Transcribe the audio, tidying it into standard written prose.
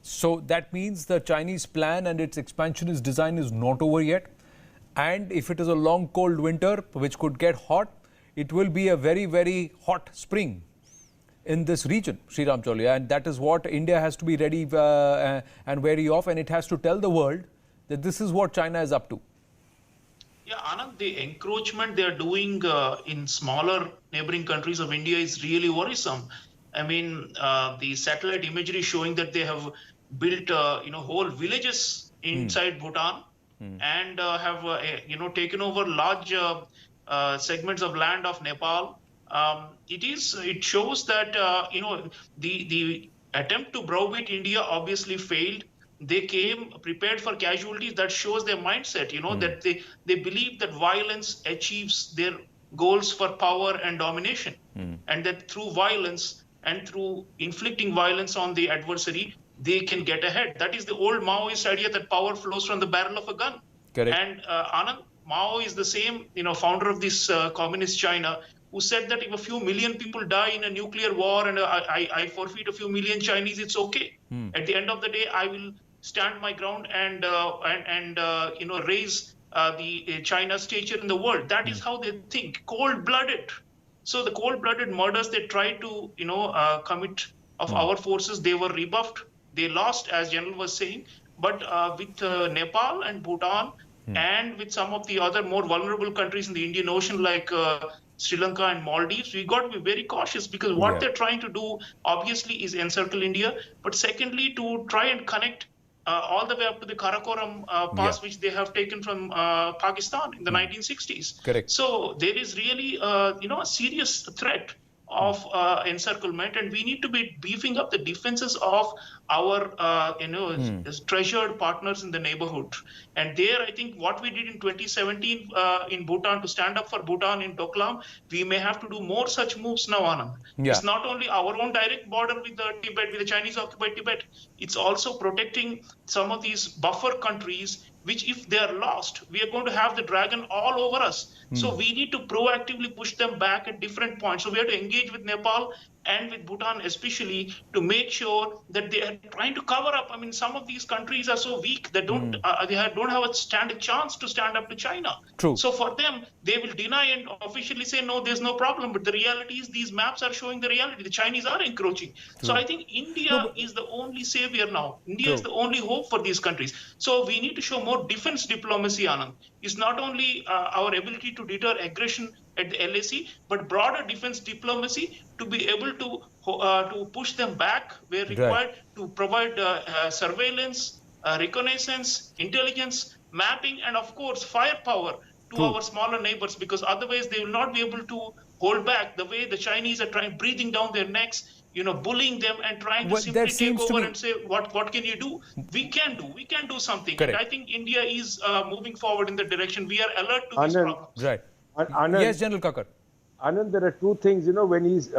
So that means the Chinese plan and its expansionist design is not over yet. And if it is a long cold winter, which could get hot, it will be a very, very hot spring in this region, Sreeram Chaulia. And that is what India has to be ready and wary of. And it has to tell the world that this is what China is up to. Yeah, Anand, the encroachment they are doing in smaller neighboring countries of India is really worrisome. I mean, the satellite imagery showing that they have built, whole villages inside Bhutan and have, taken over large segments of land of Nepal. It shows that, the attempt to browbeat India obviously failed. They came prepared for casualties. That shows their mindset, that they believe that violence achieves their goals for power and domination, and that through violence and through inflicting violence on the adversary, they can get ahead. That is the old Maoist idea that power flows from the barrel of a gun. Correct. And Anand, Mao is the same, founder of this communist China, who said that if a few million people die in a nuclear war and I forfeit a few million Chinese, it's okay. At the end of the day, I will stand my ground and raise the China's stature in the world. That is how they think, cold-blooded. So the cold-blooded murders they tried to commit of our forces, they were rebuffed. They lost, as General was saying. But with Nepal and Bhutan and with some of the other more vulnerable countries in the Indian Ocean like Sri Lanka and Maldives, we got to be very cautious because what they're trying to do obviously is encircle India, but secondly to try and connect all the way up to the Karakoram pass, which they have taken from Pakistan in the 1960s. Correct. So there is really, a serious threat of encirclement, and we need to be beefing up the defenses of our, treasured partners in the neighborhood. And there, I think what we did in 2017 in Bhutan to stand up for Bhutan in Doklam, we may have to do more such moves now, Anand. It's not only our own direct border with the Tibet, with the Chinese-occupied Tibet, it's also protecting some of these buffer countries, which if they are lost, we are going to have the dragon all over us. So we need to proactively push them back at different points. So we have to engage with Nepal and with Bhutan especially to make sure that they are trying to cover up. I mean, some of these countries are so weak that don't have a chance to stand up to China. True. So for them, they will deny and officially say, no, there's no problem. But the reality is these maps are showing the reality. The Chinese are encroaching. True. So I think India is the only savior now. India is the only hope for these countries. So we need to show more defense diplomacy, Anand. It's not only our ability to deter aggression at the LAC, but broader defense diplomacy to be able to push them back where required, to provide surveillance, reconnaissance, intelligence, mapping, and of course firepower to our smaller neighbors, because otherwise they will not be able to hold back the way the Chinese are breathing down their necks, bullying them and trying to simply take over and say, what can you do? We can do something. Correct. And I think India is moving forward in the direction. We are alert to these problems. Right. Anand, yes, General Kakar. Anand, there are two things, when he's